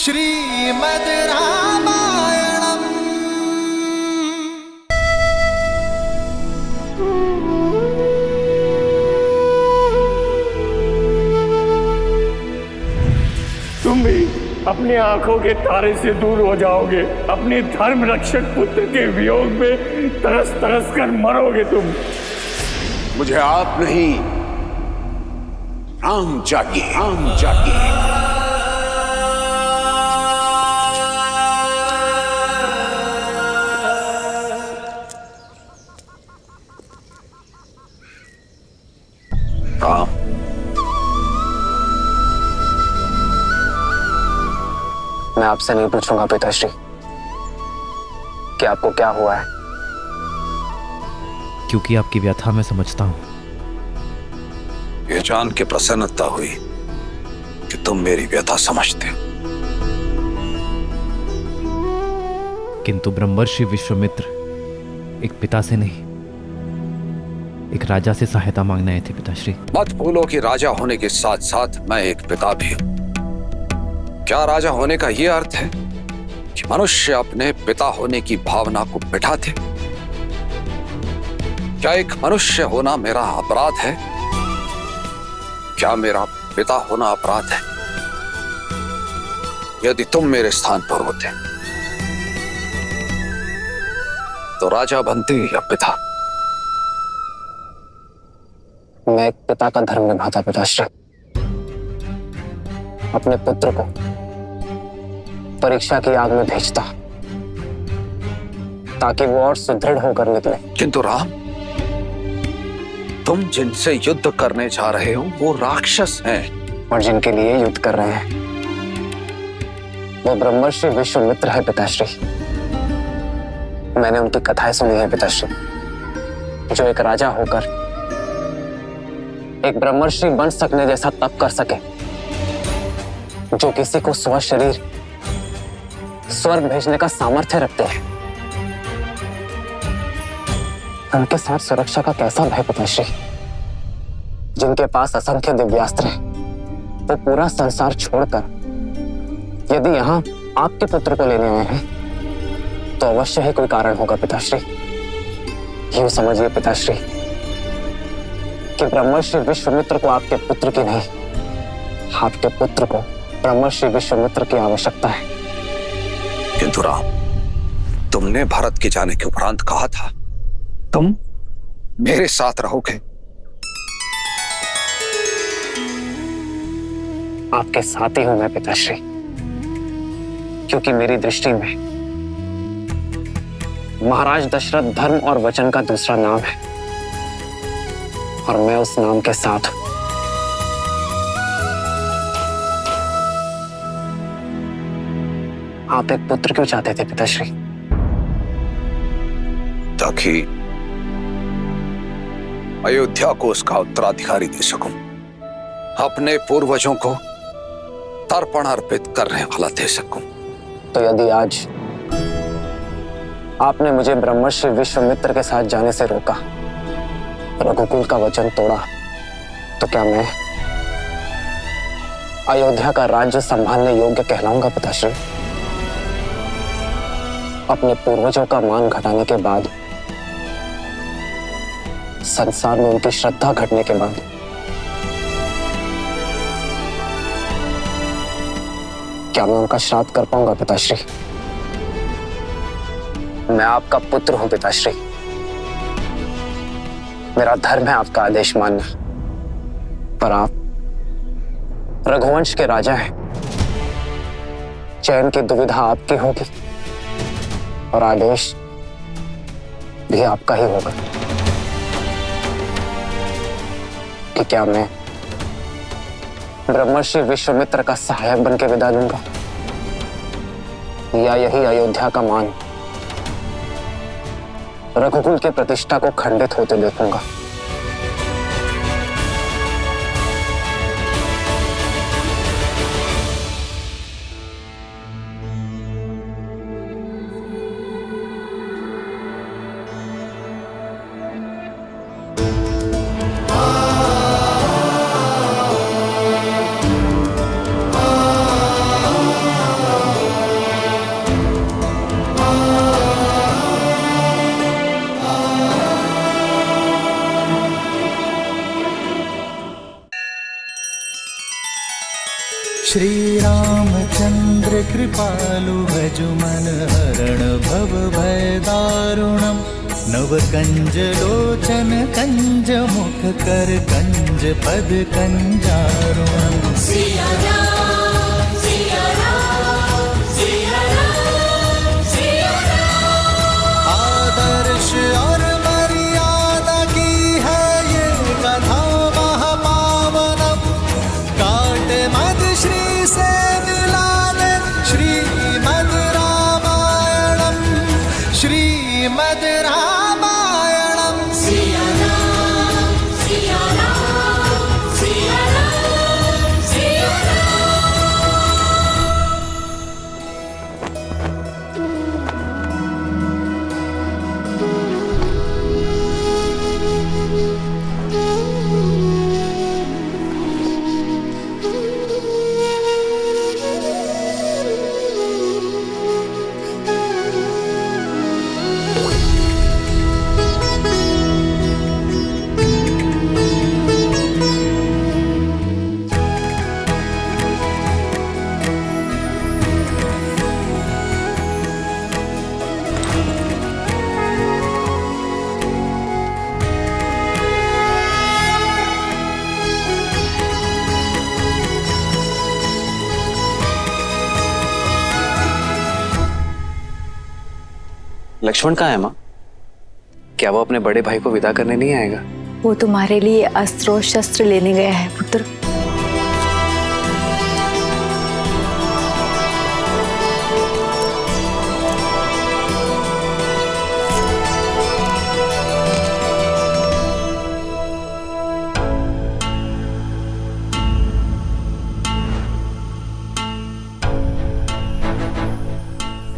श्रीमद् रामायणम्। तुम भी अपनी आंखों के तारे से दूर हो जाओगे, अपने धर्म रक्षक पुत्र के वियोग में तरस तरस कर मरोगे तुम। मुझे आप नहीं, राम चाहिए, राम चाहिए। राम, मैं आपसे नहीं पूछूंगा पिताश्री कि आपको क्या हुआ है, क्योंकि आपकी व्यथा मैं समझता हूं। ये जान के प्रसन्नता हुई कि तुम मेरी व्यथा समझते हो। किंतु ब्रह्मर्षि विश्वामित्र एक पिता से नहीं, एक राजा से सहायता मांगने आए थे पिताश्री। मत भूलो कि राजा होने के साथ साथ मैं एक पिता भी हूं। क्या राजा होने का यह अर्थ है कि मनुष्य अपने पिता होने की भावना को मिटाते? क्या एक मनुष्य होना मेरा अपराध है? क्या मेरा पिता होना अपराध है? यदि तुम मेरे स्थान पर होते तो राजा बनते या पिता? मैं एक पिता का धर्म निभाता पिताश्री। अपने पुत्र को परीक्षा की आग में भेजता ताकि वो और सुदृढ़ होकर निकले। किंतु राम, तुम जिनसे युद्ध करने जा रहे हो वो राक्षस हैं। और जिनके लिए युद्ध कर रहे हैं वो ब्रह्मर्षि विश्वामित्र है पिताश्री। मैंने उनकी कथाएं सुनी है पिताश्री, जो एक राजा होकर एक ब्रह्मर्षि बन सकने जैसा तप कर सके, जो किसी को स्वशरीर स्वर्ग भेजने का सामर्थ्य रखते हैं। उनके साथ सुरक्षा का कैसा भय पिताश्री? जिनके पास असंख्य दिव्यास्त्र हैं, वो पूरा संसार छोड़कर यदि यहाँ आपके पुत्र को लेने आए हैं तो अवश्य ही कोई कारण होगा पिताश्री। यूं समझिए पिताश्री कि ब्रह्मर्षि विश्वामित्र को आपके पुत्र की नहीं, आपके पुत्र को ब्रह्मर्षि विश्वामित्र की आवश्यकता है। किंतु राम, तुमने भारत के जाने के उपरांत कहा था तुम मेरे साथ रहोगे। आपके साथ ही हूं मैं पिताश्री, क्योंकि मेरी दृष्टि में महाराज दशरथ धर्म और वचन का दूसरा नाम है और मैं उस नाम के साथ हूं। आप एक पुत्र क्यों चाहते थे पिताश्री? ताकि अयोध्या को उसका उत्तराधिकारी दे सकूं, अपने पूर्वजों को तर्पण अर्पित करने वाला दे सकूं। तो यदि आज आपने मुझे ब्रह्मर्षि विश्वामित्र के साथ जाने से रोका, रघुकुल का वचन तोड़ा, तो क्या मैं अयोध्या का राज्य संभालने योग्य कहलाऊंगा पिताश्री? अपने पूर्वजों का मान घटाने के बाद, संसार में उनकी श्रद्धा घटने के बाद, क्या मैं उनका श्राद्ध कर पाऊंगा पिताश्री? मैं आपका पुत्र हूं पिताश्री। मेरा धर्म है आपका आदेश मानना, पर आप रघुवंश के राजा हैं। चयन की दुविधा आपकी होगी और आदेश भी आपका ही होगा कि क्या मैं ब्रह्मर्षि विश्वामित्र का सहायक बनकर विदा लूंगा या यही अयोध्या का मान रघुकुल की प्रतिष्ठा को खंडित होते देखूंगा। श्री रामचंद्र कृपालु भजु मन हरण भव भय दारुणम नव कंज लोचन कंज मुख कर कंज पद कंजारुणम। सिया राम सिया राम सिया राम सिया राम। आदर्श और मर्यादा की है ये कथा महापावनम काट मद श्री से मिला दे श्रीमद रामायणम श्रीमद रामायणम। सिया राम सिया राम सिया राम सिया राम। लक्ष्मण कहाँ है माँ? क्या वो अपने बड़े भाई को विदा करने नहीं आएगा? वो तुम्हारे लिए अस्त्र और शस्त्र लेने गया है पुत्र।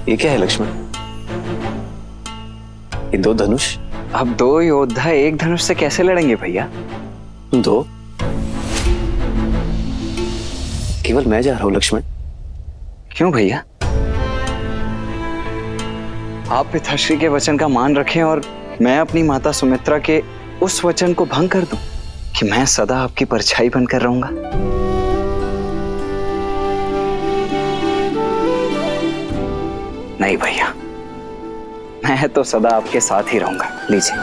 ये क्या है लक्ष्मण? ये दो धनुष? अब दो योद्धा एक धनुष से कैसे लड़ेंगे भैया? दो? केवल मैं जा रहा हूं लक्ष्मण। क्यों भैया? आप पिताश्री के वचन का मान रखें और मैं अपनी माता सुमित्रा के उस वचन को भंग कर दूं कि मैं सदा आपकी परछाई बनकर रहूंगा। नहीं भैया, मैं तो सदा आपके साथ ही रहूंगा। लीजिए।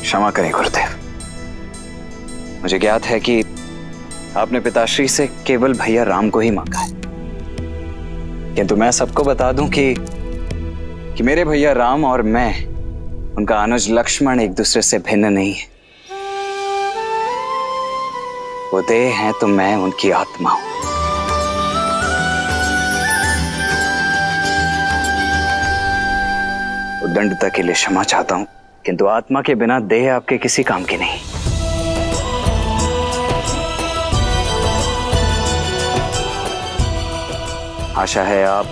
क्षमा करें गुरुदेव, मुझे ज्ञात है कि आपने पिताश्री से केवल भैया राम को ही मांगा है, किंतु मैं सबको बता दूं कि मेरे भैया राम और मैं, उनका अनुज लक्ष्मण एक दूसरे से भिन्न नहीं है। वो देह हैं तो मैं उनकी आत्मा हूं। उद्दंडता के लिए क्षमा चाहता हूं, किंतु आत्मा के बिना देह आपके किसी काम की नहीं। आशा है आप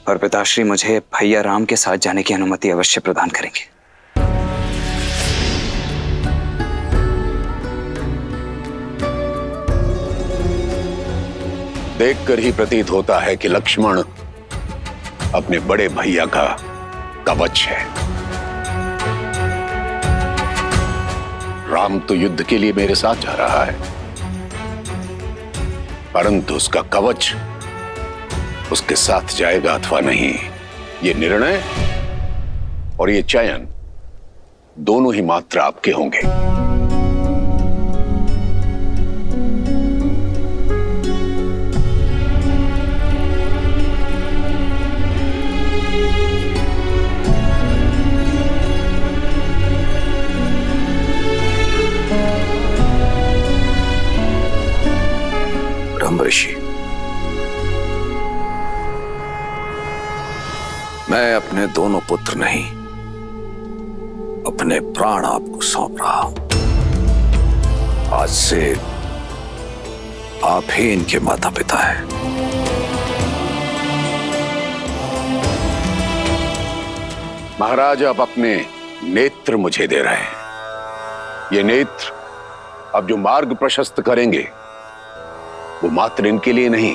और पिताश्री मुझे भैया राम के साथ जाने की अनुमति अवश्य प्रदान करेंगे। देखकर ही प्रतीत होता है कि लक्ष्मण अपने बड़े भैया का कवच है। राम तो युद्ध के लिए मेरे साथ जा रहा है, परंतु उसका कवच उसके साथ जाएगा अथवा नहीं, ये निर्णय और ये चयन दोनों ही मात्र आपके होंगे। ब्रह्मर्षि, मैं अपने दोनों पुत्र नहीं, अपने प्राण आपको सौंप रहा हूं। आज से आप ही इनके माता पिता हैं। महाराज, आप अपने नेत्र मुझे दे रहे हैं। ये नेत्र अब जो मार्ग प्रशस्त करेंगे वो मात्र इनके लिए नहीं,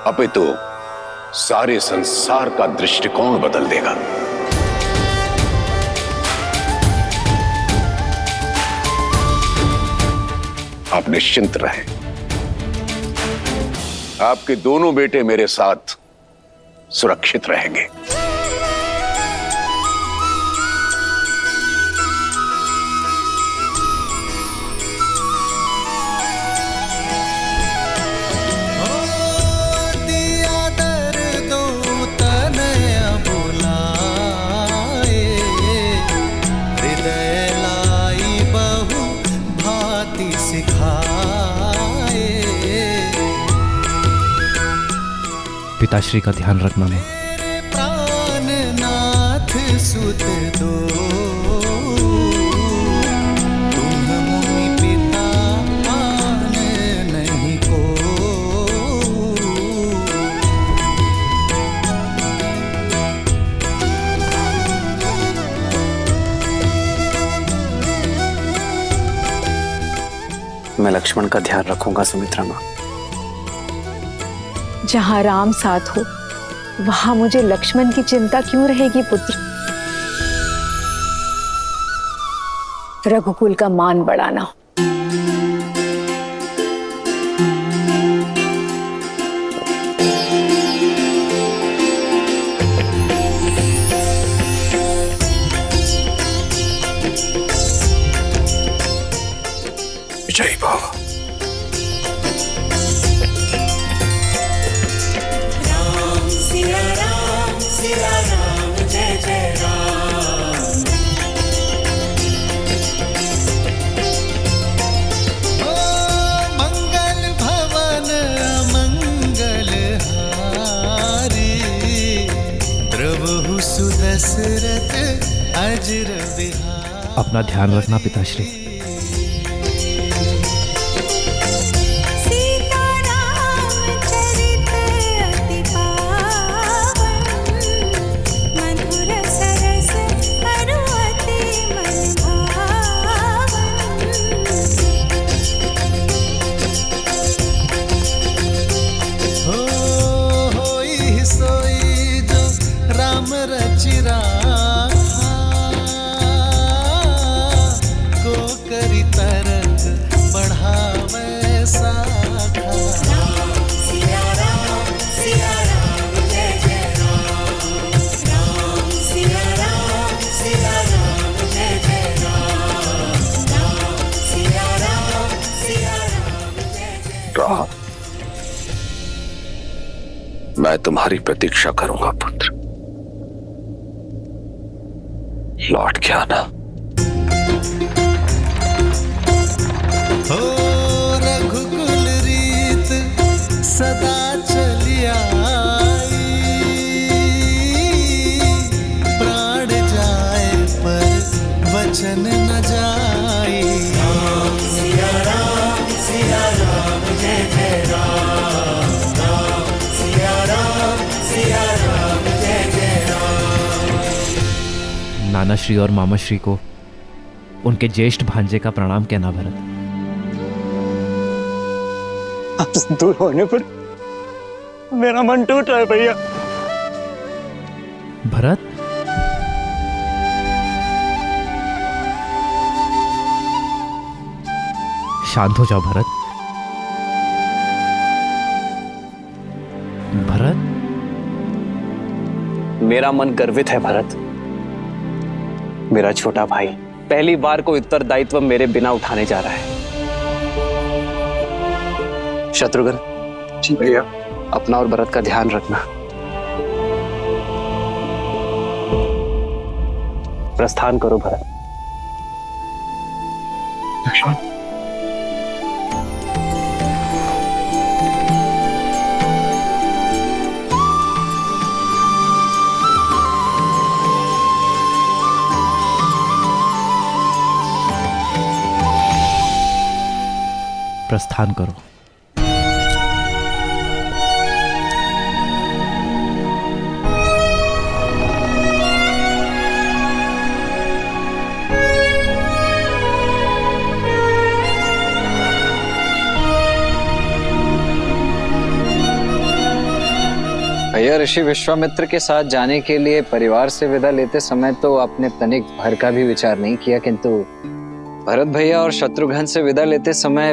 अपितु सारे संसार का दृष्टिकोण बदल देगा। आप निश्चिंत रहें, आपके दोनों बेटे मेरे साथ सुरक्षित रहेंगे। पिताश्री का ध्यान रखना मां। प्राणनाथ सुत दो, तुम मुनि पिता आन नहीं को। मैं लक्ष्मण का ध्यान रखूंगा सुमित्रा मां। जहां राम साथ हो वहां मुझे लक्ष्मण की चिंता क्यों रहेगी पुत्र? रघुकुल का मान बढ़ाना। जय बाबा। दशरथ अजर विहार। अपना ध्यान रखना पिताश्री। मैं तुम्हारी प्रतीक्षा करूंगा पुत्र, लौट के आना। हो रघुकुल रीत सदा चली आई, प्राण जाए पर वचन न जाई। सिया राम जय जय राम, सिया राम जय जय राम। नानाश्री और मामाश्री को उनके ज्येष्ठ भांजे का प्रणाम कहना भरत। आपसे दूर होने पर मेरा मन टूट रहा है भैया। भरत, शांत हो जाओ भरत। भरत, मेरा मन गर्वित है भरत। मेरा छोटा भाई पहली बार कोई उत्तरदायित्व मेरे बिना उठाने जा रहा है। शत्रुघ्न जी भैया, अपना और भरत का ध्यान रखना। प्रस्थान करो भरत। लक्ष्मण, प्रस्थान करो। भैया ऋषि विश्वामित्र के साथ जाने के लिए परिवार से विदा लेते समय तो आपने तनिक भर का भी विचार नहीं किया, किंतु भरत भैया और शत्रुघ्न से विदा लेते समय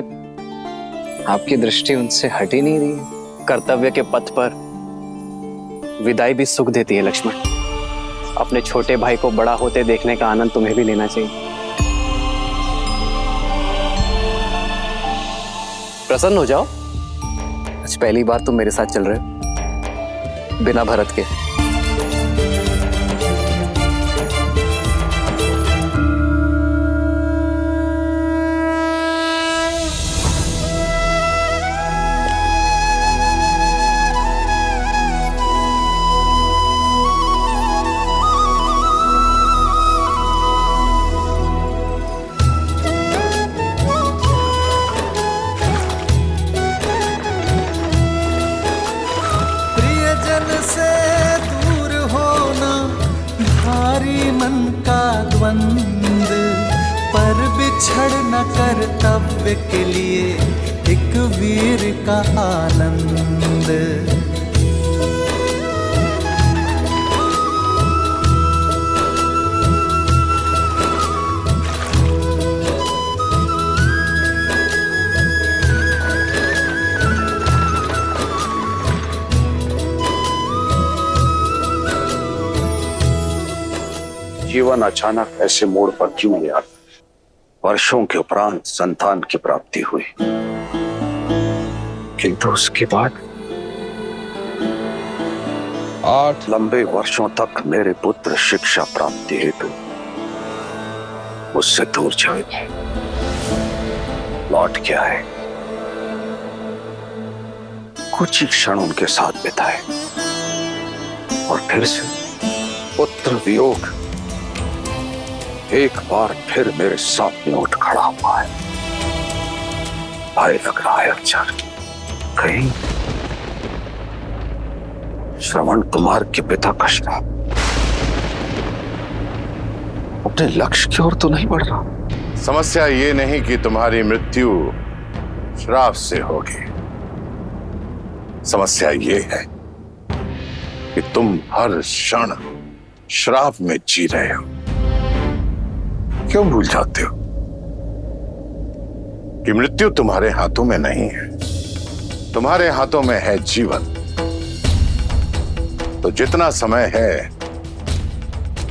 आपकी दृष्टि उनसे हट ही नहीं रही। कर्तव्य के पथ पर विदाई भी सुख देती है लक्ष्मण। अपने छोटे भाई को बड़ा होते देखने का आनंद तुम्हें भी लेना चाहिए। प्रसन्न हो जाओ, आज पहली बार तुम मेरे साथ चल रहे हो बिना भरत के। प्रियजन से दूर होना भारी मन का द्वंद, पर बिछड़ न कर्तव्य के लिए एक वीर का आनंद। जीवन अचानक ऐसे मोड़ पर क्यों ले आता? वर्षों के उपरांत संतान की प्राप्ति हुई, किंतु उसके बाद 8 लंबे वर्षों तक मेरे पुत्र शिक्षा प्राप्ति हेतु मुझसे दूर चले। लौट के आए, कुछ ही क्षण उनके साथ बिताए और फिर से पुत्र वियोग एक बार फिर मेरे सामने उठ खड़ा हुआ है। भय लग रहा है अर्चर, कहीं श्रवण कुमार के पिता का श्राप अपने लक्ष्य की ओर तो नहीं बढ़ रहा? समस्या ये नहीं कि तुम्हारी मृत्यु श्राप से होगी, समस्या ये है कि तुम हर क्षण श्राप में जी रहे हो। क्यों भूल जाते हो कि मृत्यु तुम्हारे हाथों में नहीं है, तुम्हारे हाथों में है जीवन। तो जितना समय है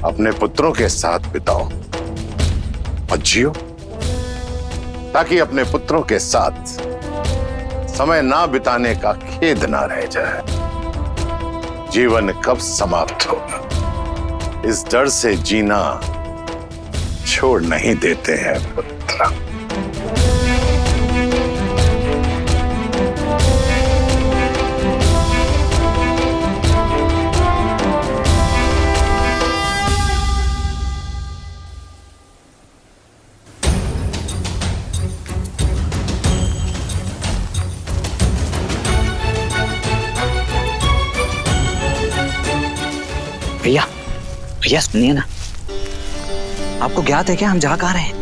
अपने पुत्रों के साथ बिताओ और जियो, ताकि अपने पुत्रों के साथ समय ना बिताने का खेद ना रह जाए। जीवन कब समाप्त होगा इस डर से जीना छोड़ नहीं देते हैं पुत्र। भैया भैया सुनिए ना, आपको ज्ञात है क्या हम जा कहाँ रहे हैं?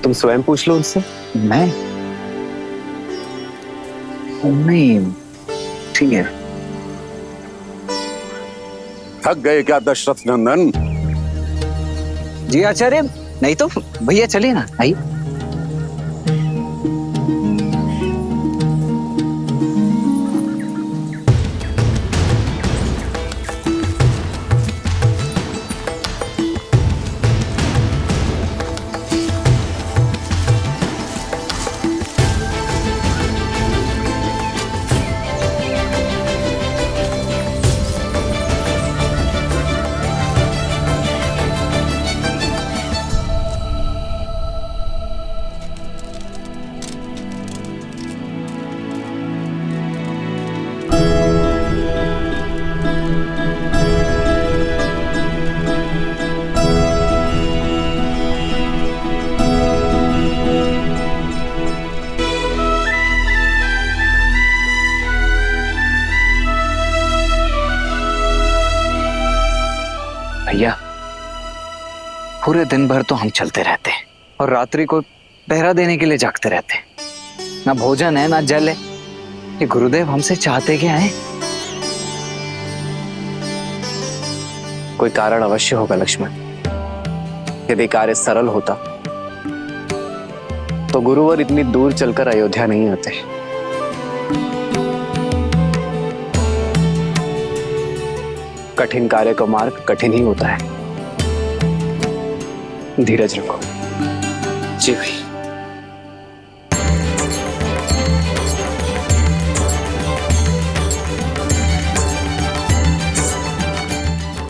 तुम स्वयं पूछ लो उनसे। मैं नहीं, ठीक है। थक गए क्या दशरथ नंदन? जी आचार्य, नहीं तो भैया चलिए ना, आइए। भैया पूरे दिन भर तो हम चलते रहते हैं और रात्रि को पहरा देने के लिए जागते रहते हैं। ना भोजन है ना जल है। ये गुरुदेव हमसे चाहते क्या है? कोई कारण अवश्य होगा लक्ष्मण। यदि कार्य सरल होता तो गुरुवर इतनी दूर चलकर अयोध्या नहीं आते। कठिन कार्य का मार्ग कठिन ही होता है। धीरज रखो। जी भाई।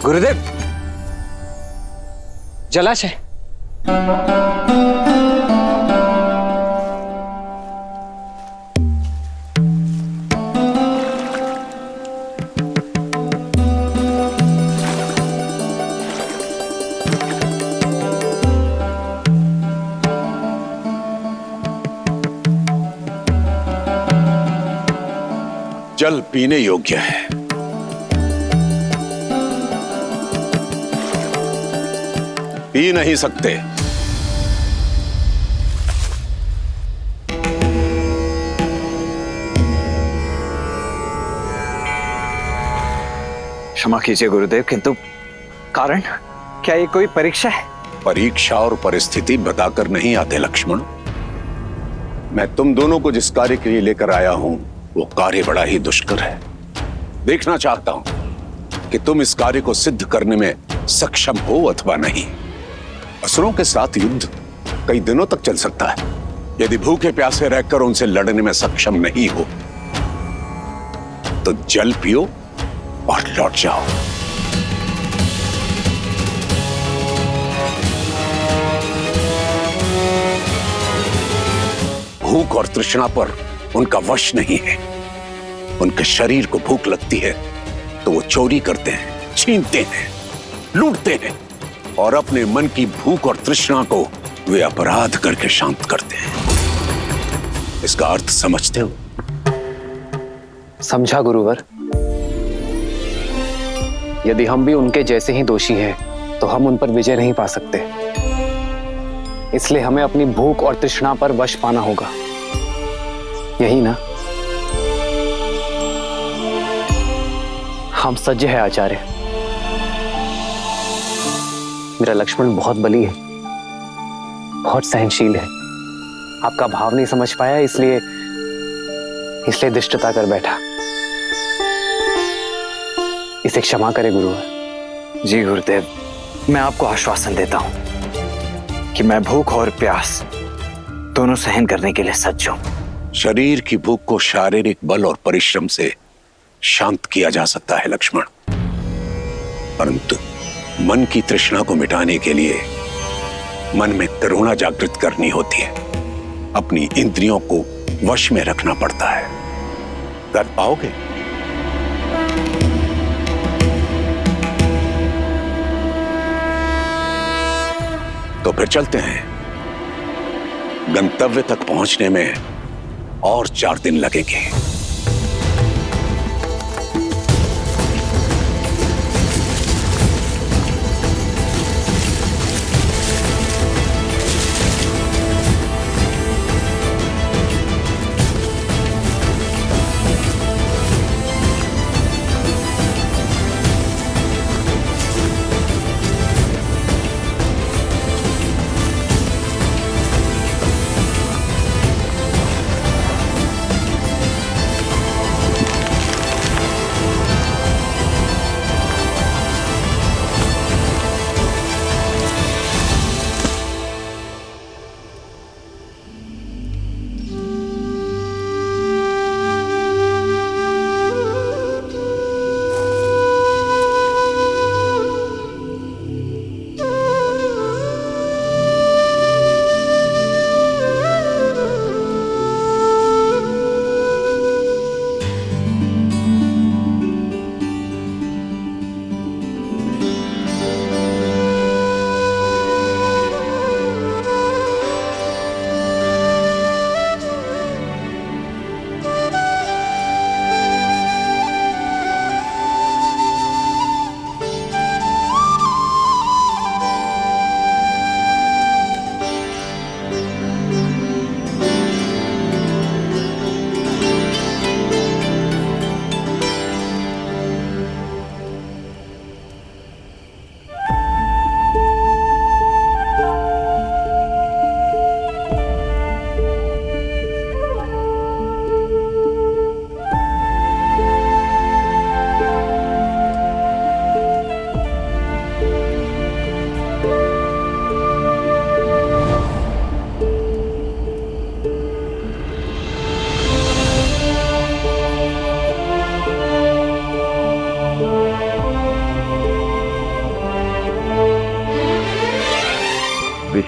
गुरुदेव, जलाशय। जल पीने योग्य है। पी नहीं सकते। क्षमा कीजिए गुरुदेव, किंतु कारण क्या ये कोई परीक्षा है? परीक्षा और परिस्थिति बताकर नहीं आते लक्ष्मण। मैं तुम दोनों को जिस कार्य के लिए लेकर आया हूं वो कार्य बड़ा ही दुष्कर है। देखना चाहता हूं कि तुम इस कार्य को सिद्ध करने में सक्षम हो अथवा नहीं। असुरों के साथ युद्ध कई दिनों तक चल सकता है। यदि भूखे प्यासे रहकर उनसे लड़ने में सक्षम नहीं हो तो जल पियो और लौट जाओ। भूख और तृष्णा पर उनका वश नहीं है। उनके शरीर को भूख लगती है तो वो चोरी करते हैं, छीनते हैं, लूटते हैं और अपने मन की भूख और तृष्णा को वे अपराध करके शांत करते हैं। इसका अर्थ समझते हो? समझा गुरुवर। यदि हम भी उनके जैसे ही दोषी हैं तो हम उन पर विजय नहीं पा सकते। इसलिए हमें अपनी भूख और तृष्णा पर वश पाना होगा, यही ना? हम सज्ज है आचार्य। मेरा लक्ष्मण बहुत बली है, बहुत सहनशील है। आपका भाव नहीं समझ पाया, इसलिए दुष्टता कर बैठा। इसे क्षमा करें गुरुवर। जी गुरुदेव, मैं आपको आश्वासन देता हूं कि मैं भूख और प्यास दोनों सहन करने के लिए सज्ज हूं। शरीर की भूख को शारीरिक बल और परिश्रम से शांत किया जा सकता है लक्ष्मण, परंतु मन की तृष्णा को मिटाने के लिए मन में करुणा जागृत करनी होती है। अपनी इंद्रियों को वश में रखना पड़ता है। कर पाओगे? तो फिर चलते हैं। गंतव्य तक पहुंचने में और 4 दिन लगेंगे।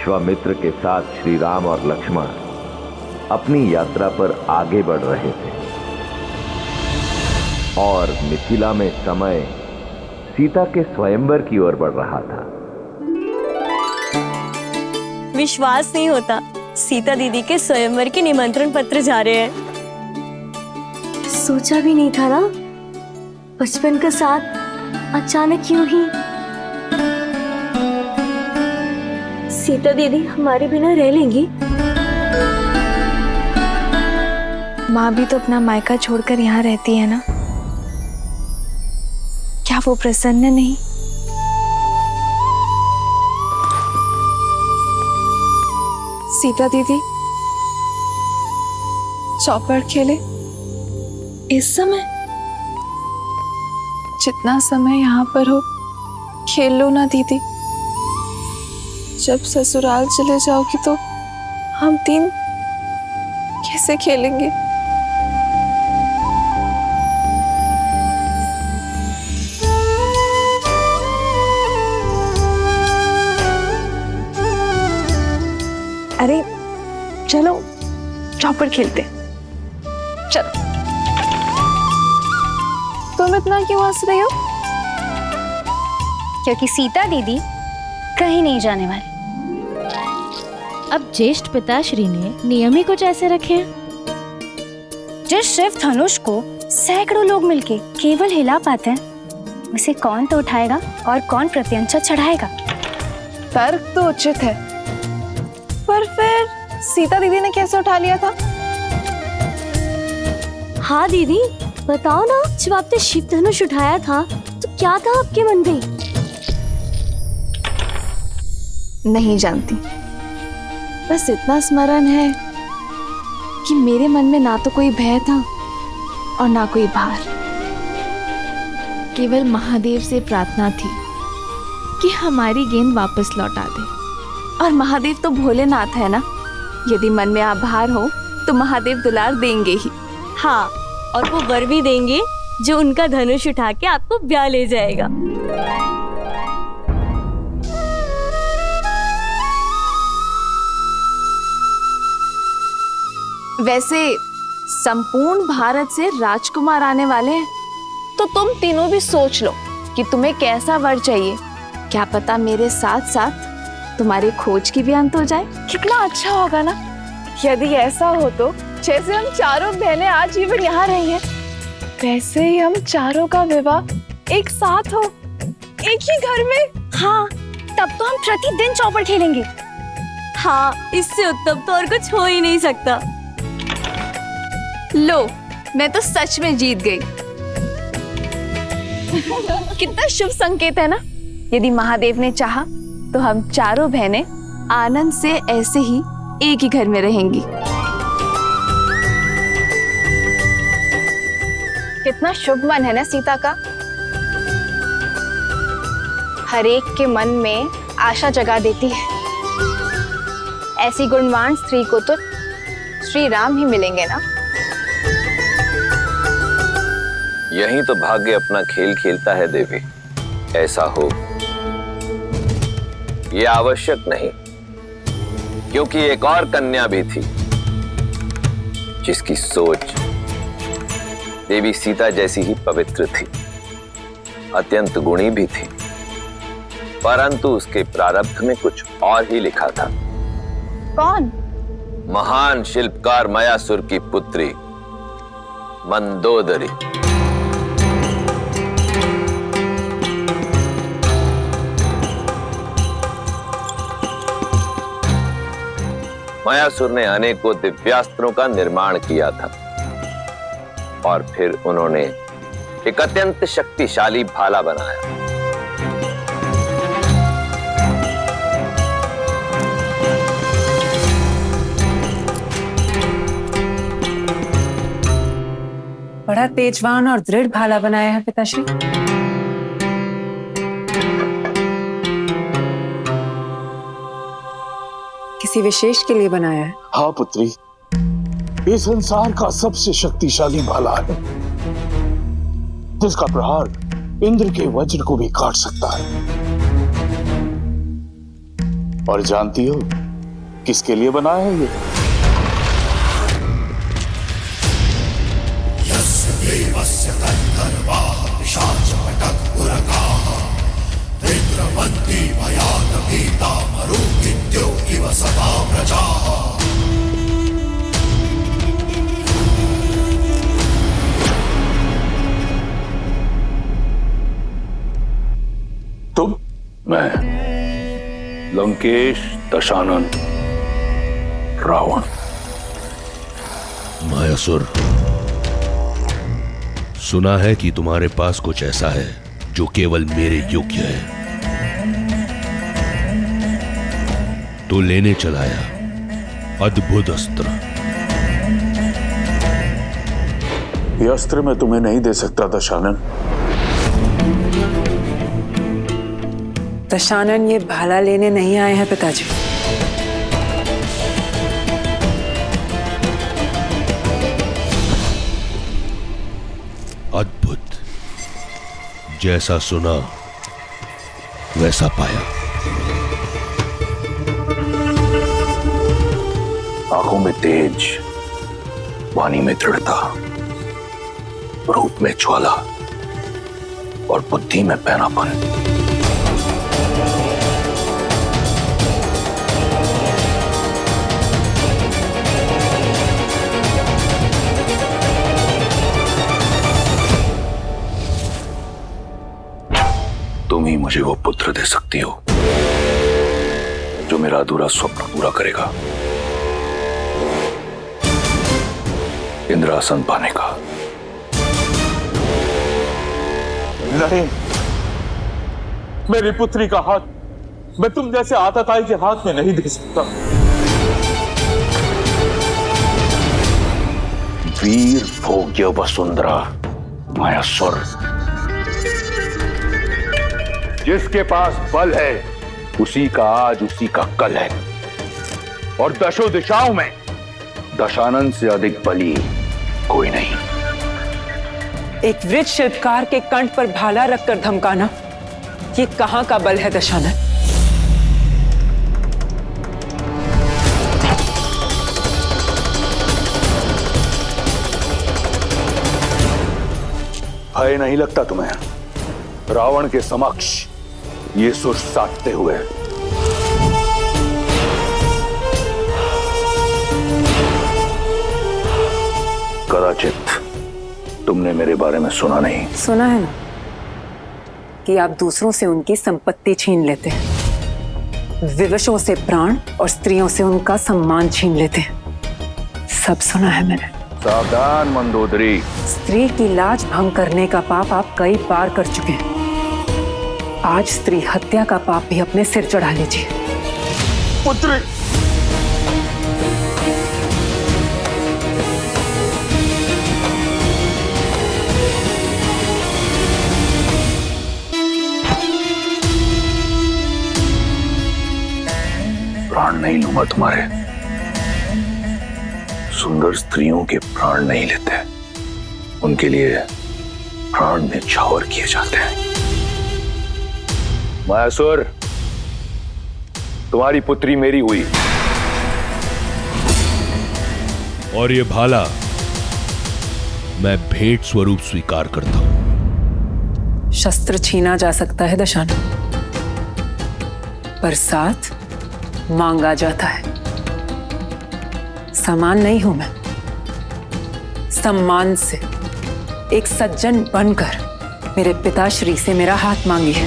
विश्वामित्र के साथ श्री राम और लक्ष्मण अपनी यात्रा पर आगे बढ़ रहे थे और मिथिला में समय सीता के स्वयंवर की ओर बढ़ रहा था। विश्वास नहीं होता, सीता दीदी के स्वयंवर के निमंत्रण पत्र जा रहे हैं। सोचा भी नहीं था ना, बचपन का साथ अचानक क्यों ही। सीता दीदी हमारे बिना रह लेंगी? माँ भी तो अपना मायका छोड़कर यहाँ रहती है ना, क्या वो प्रसन्न नहीं? सीता दीदी चौपड़ खेले इस समय? जितना समय यहाँ पर हो खेल लो ना दीदी। जब ससुराल चले जाओगी तो हम तीन कैसे खेलेंगे? अरे चलो चौपड़ खेलते। चलो। तुम इतना क्यों हंस रही हो? क्योंकि सीता दीदी कहीं नहीं जाने वाली। अब ज्येष्ठ पिताश्री ने नियम ही कुछ ऐसे रखे हैं। जिस शिव धनुष को सैकड़ों लोग मिलके केवल हिला पाते हैं, उसे कौन तो उठाएगा और कौन प्रत्यंचा चढ़ाएगा? तर्क तो उचित है, पर फिर सीता दीदी ने कैसे उठा लिया था? हाँ दीदी बताओ ना, जब आपने शिव धनुष उठाया था तो क्या था आपके मन में? नहीं जानती, बस इतना स्मरण है कि मेरे मन में ना तो कोई भय था और ना कोई भार। केवल महादेव से प्रार्थना थी कि हमारी गेंद वापस लौटा दे। और महादेव तो भोलेनाथ है ना, यदि मन में आभार हो तो महादेव दुलार देंगे ही। हाँ, और वो वर भी देंगे जो उनका धनुष उठा के आपको ब्याह ले जाएगा। वैसे संपूर्ण भारत से राजकुमार आने वाले हैं, तो तुम तीनों भी सोच लो कि तुम्हें कैसा वर चाहिए। क्या पता मेरे साथ साथ तुम्हारी खोज की भी अंत हो जाए। कितना अच्छा होगा ना यदि ऐसा हो। तो जैसे हम चारों बहनें आजीवन यहाँ रही हैं, वैसे ही हम चारों का विवाह एक साथ हो, एक ही घर में। हाँ, तब तो हम प्रतिदिन चौपड़ खेलेंगे। हाँ, इससे उत्तम तो और कुछ हो ही नहीं सकता। लो, मैं तो सच में जीत गई। कितना शुभ संकेत है ना। यदि महादेव ने चाहा तो हम चारों बहनें आनंद से ऐसे ही एक ही घर में रहेंगी। कितना शुभ मन है ना सीता का। हर एक के मन में आशा जगा देती है। ऐसी गुणवान स्त्री को तो श्री राम ही मिलेंगे ना। यहीं तो भाग्य अपना खेल खेलता है देवी। ऐसा हो यह आवश्यक नहीं, क्योंकि एक और कन्या भी थी जिसकी सोच देवी सीता जैसी ही पवित्र थी, अत्यंत गुणी भी थी, परंतु उसके प्रारब्ध में कुछ और ही लिखा था। कौन? महान शिल्पकार मयासुर की पुत्री मंदोदरी। मयासुर ने अनेकों दिव्यास्त्रों का निर्माण किया था और फिर उन्होंने एक अत्यंत शक्तिशाली भाला बनाया। बड़ा तेजवान और दृढ़ भाला बनाया है पिताश्री। किसी विशेष के लिए बनाया है? हाँ पुत्री, ये संसार का सबसे शक्तिशाली भाला है, जिसका प्रहार इंद्र के वज्र को भी काट सकता है। और जानती हो किसके लिए बना है ये? तुम? मैं लंकेश दशानन रावण। मायासुर, सुना है कि तुम्हारे पास कुछ ऐसा है जो केवल मेरे योग्य है, तो लेने चलाया अद्भुत अस्त्र। ये अस्त्र मैं तुम्हें नहीं दे सकता दशानन। दशानन ये भाला लेने नहीं आए हैं पिताजी। अद्भुत, जैसा सुना वैसा पाया। आंखों में तेज, वाणी में दृढ़ता, रूप में ज्वाला और बुद्धि में पैनापन। तुम ही मुझे वो पुत्र दे सकती हो जो मेरा अधूरा स्वप्न पूरा करेगा, इंद्रासन पाने का। नहीं, मेरी पुत्री का हाथ मैं तुम जैसे आतताई के हाथ में नहीं दे सकता। वीर भोग्य वसुंधरा मायासुर, जिसके पास बल है उसी का आज उसी का कल है, और दशों दिशाओं में दशानन से अधिक बली कोई नहीं। एक वृद्ध शिल्पकार के कंठ पर भाला रखकर धमकाना, ये कहां का बल है दशानन? भय नहीं लगता तुम्हें रावण के समक्ष ये सुर साधते हुए? कदाचित तुमने मेरे बारे में सुना नहीं। सुना है ना कि आप दूसरों से उनकी संपत्ति छीन लेते हैं, विवशों से प्राण और स्त्रियों से उनका सम्मान छीन लेते हैं। सब सुना है मैंने। सावधान मंदोदरी। स्त्री की लाज भंग करने का पाप आप कई बार कर चुके हैं। आज स्त्री हत्या का पाप भी अपने सिर चढ़ा लीजिए। पुत्री, प्राण नहीं लूंगा तुम्हारे। सुंदर स्त्रियों के प्राण नहीं लेते, उनके लिए प्राण न्यौछावर किए जाते हैं। मायासुर, तुम्हारी पुत्री मेरी हुई, और ये भाला मैं भेंट स्वरूप स्वीकार करता हूं। शस्त्र छीना जा सकता है दशानन, पर साथ मांगा जाता है। समान नहीं हूं मैं, सम्मान से एक सज्जन बनकर मेरे पिताश्री से मेरा हाथ मांगिए।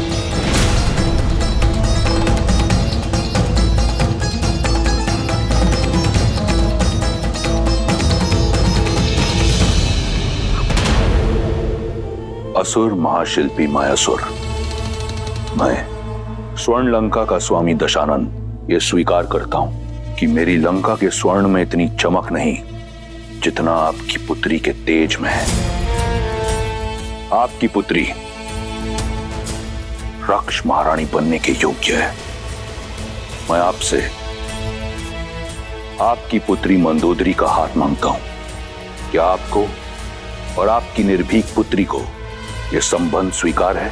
असुर महाशिल्पी मायासुर, मैं स्वर्ण लंका का स्वामी दशानन ये स्वीकार करता हूं कि मेरी लंका के स्वर्ण में इतनी चमक नहीं जितना आपकी पुत्री के तेज में है। आपकी पुत्री रक्ष महारानी बनने के योग्य है। मैं आपसे आपकी पुत्री मंदोदरी का हाथ मांगता हूं। क्या आपको और आपकी निर्भीक पुत्री को यह संबंध स्वीकार है?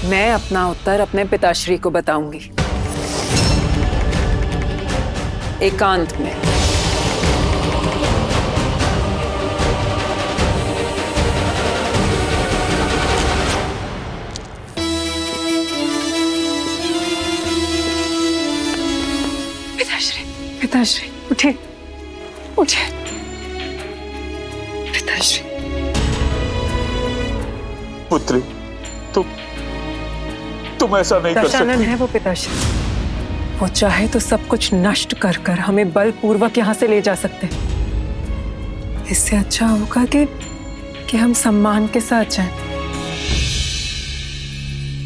मैं अपना उत्तर अपने पिताश्री को बताऊंगी। एकांत में। पिताश्री उठे, उठे पिताश्री। पुत्री, तुम ऐसा नहीं कर सकती। दशानन है वो पिताश्री, वो चाहे तो सब कुछ नष्ट कर कर हमें बलपूर्वक यहाँ से ले जा सकते। इससे अच्छा होगा कि हम सम्मान के साथ जाएं।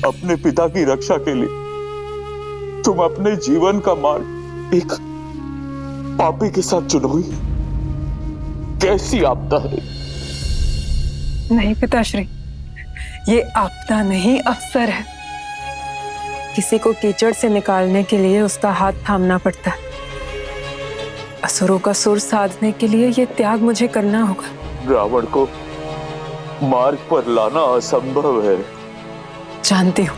अपने पिता की रक्षा के लिए तुम अपने जीवन का मार्ग एक पापी के साथ चुनोगी? कैसी आपदा है? नहीं पिताश्री, ये आपदा नहीं अवसर है। किसी को कीचड़ से निकालने के लिए उसका हाथ थामना पड़ता है। असुरों का सुर साधने के लिए ये त्याग मुझे करना होगा। रावण को मार्ग पर लाना असंभव है। जानती हूं,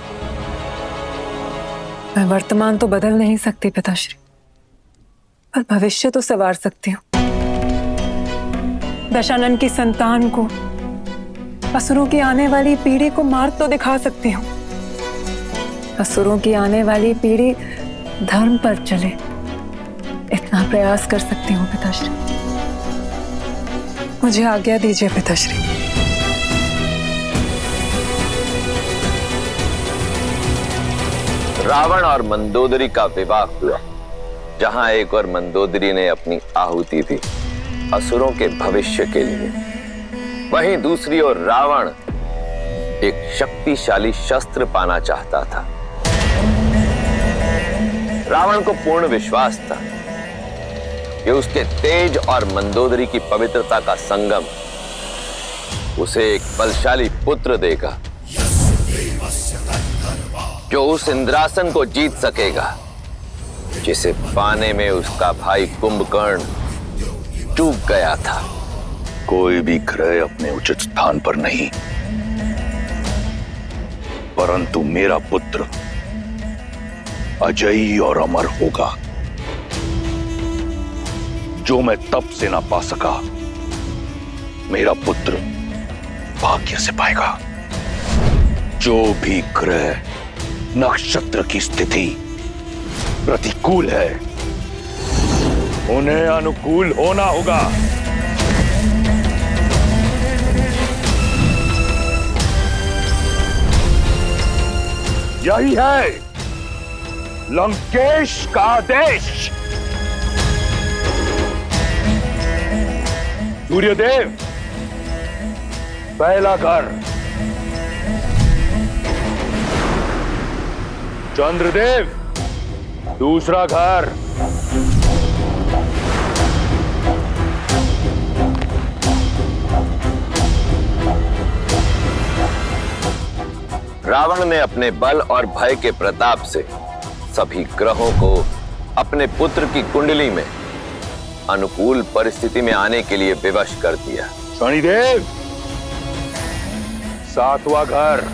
मैं वर्तमान तो बदल नहीं सकती पिताश्री, पर भविष्य तो संवार सकती हूँ। दशानन की संतान को, असुरों की आने वाली पीढ़ी को मार्ग तो दिखा सकती हूँ। असुरों की आने वाली पीढ़ी धर्म पर चले, इतना प्रयास कर सकती हूँ पिताश्री। मुझे आज्ञा दीजिए पिताश्री। रावण और मंदोदरी का विवाह हुआ, जहां एक और मंदोदरी ने अपनी आहुति दी असुरों के भविष्य के लिए, वहीं दूसरी ओर रावण एक शक्तिशाली शस्त्र पाना चाहता था। रावण को पूर्ण विश्वास था कि उसके तेज और मंदोदरी की पवित्रता का संगम उसे एक बलशाली पुत्र देगा, जो उस इंद्रासन को जीत सकेगा जिसे पाने में उसका भाई कुंभकर्ण चूक गया था। कोई भी ग्रह अपने उचित स्थान पर नहीं, परंतु मेरा पुत्र अजयी और अमर होगा। जो मैं तप से ना पा सका, मेरा पुत्र भाग्य से पाएगा। जो भी ग्रह नक्षत्र की स्थिति प्रतिकूल है, उन्हें अनुकूल होना होगा। यही है लंकेश का आदेश। सूर्यदेव पहला घर, चंद्रदेव दूसरा घर, रावण ने अपने बल और भय के प्रताप से सभी ग्रहों को अपने पुत्र की कुंडली में अनुकूल परिस्थिति में आने के लिए विवश कर दिया। शनिदेव सातवां घर,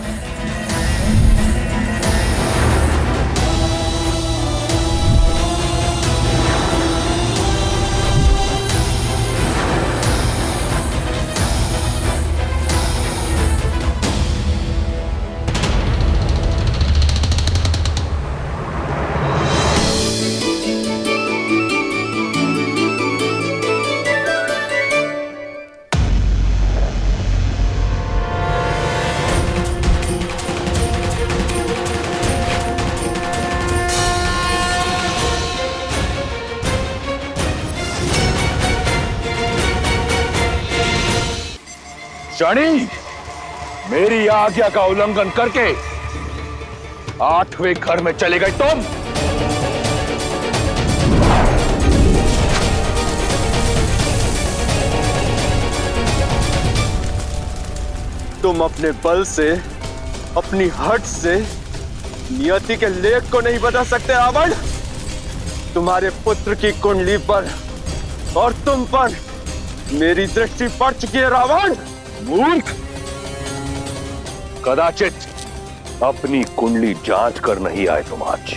शनि मेरी आज्ञा का उल्लंघन करके 8वें घर में चले गए तुम। तुम अपने बल से, अपनी हट से नियति के लेख को नहीं बदल सकते रावण। तुम्हारे पुत्र की कुंडली पर और तुम पर मेरी दृष्टि पड़ चुकी है रावण। मूर्ख, कदाचित अपनी कुंडली जांच कर नहीं आए तुम आज।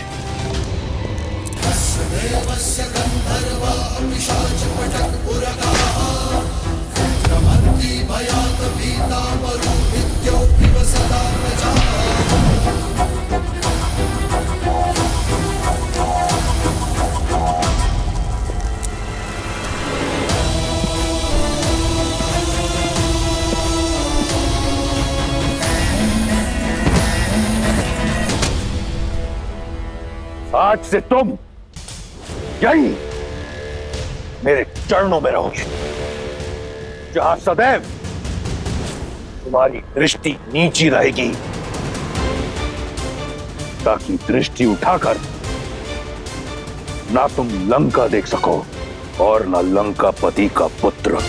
आज से तुम यही मेरे चरणों में रहोगे, जहां सदैव तुम्हारी दृष्टि नीची रहेगी, ताकि दृष्टि उठाकर ना तुम लंका देख सको और ना लंकापति का पुत्र।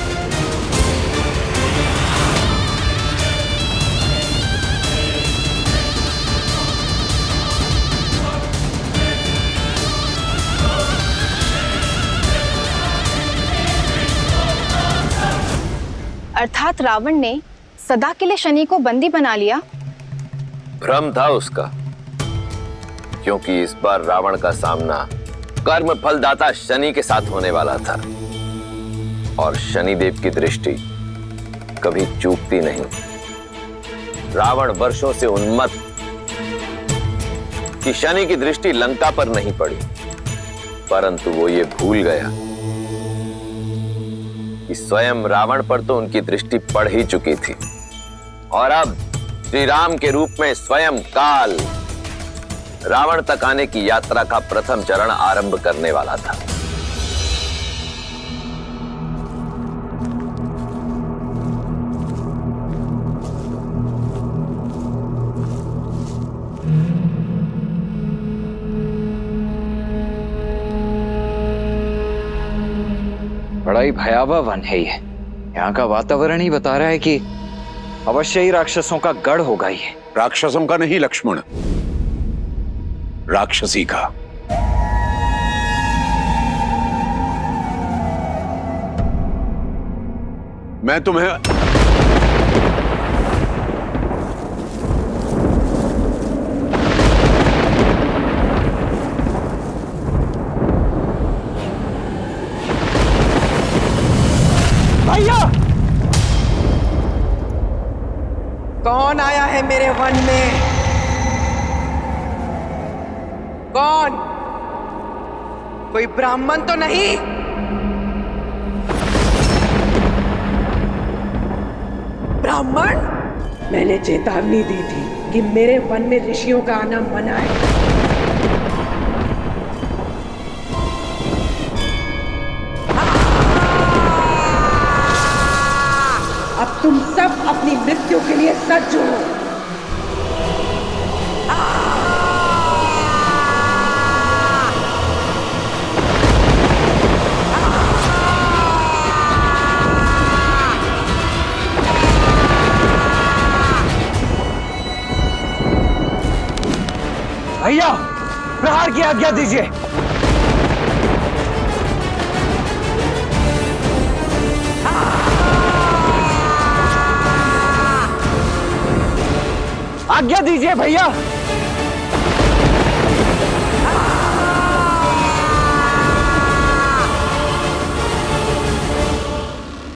अर्थात रावण ने सदा के लिए शनि को बंदी बना लिया। भ्रम था उसका, क्योंकि इस बार रावण का सामना कर्म फलदाता शनि के साथ होने वाला था, और शनिदेव की दृष्टि कभी चूकती नहीं। रावण वर्षों से उन्मत्त कि शनि की दृष्टि लंका पर नहीं पड़ी, परंतु वो ये भूल गया कि स्वयं रावण पर तो उनकी दृष्टि पड़ ही चुकी थी, और अब श्री राम के रूप में स्वयं काल रावण तक आने की यात्रा का प्रथम चरण आरंभ करने वाला था। बड़ा ही भयावह वन है ये। यहाँ का वातावरण ही बता रहा है कि अवश्य ही राक्षसों का गढ़ होगा ये। राक्षसों का नहीं लक्ष्मण, राक्षसी का। मैं तुम्हें भैया, कौन आया है मेरे वन में? कौन? कोई ब्राह्मण तो नहीं? ब्राह्मण? मैंने चेतावनी दी थी कि मेरे वन में ऋषियों का आना मना है। अब तुम सब अपनी मृत्यु के लिए सज्ज हो। भैया, प्रहार की आज्ञा दीजिए। आज्ञा दीजिए भैया।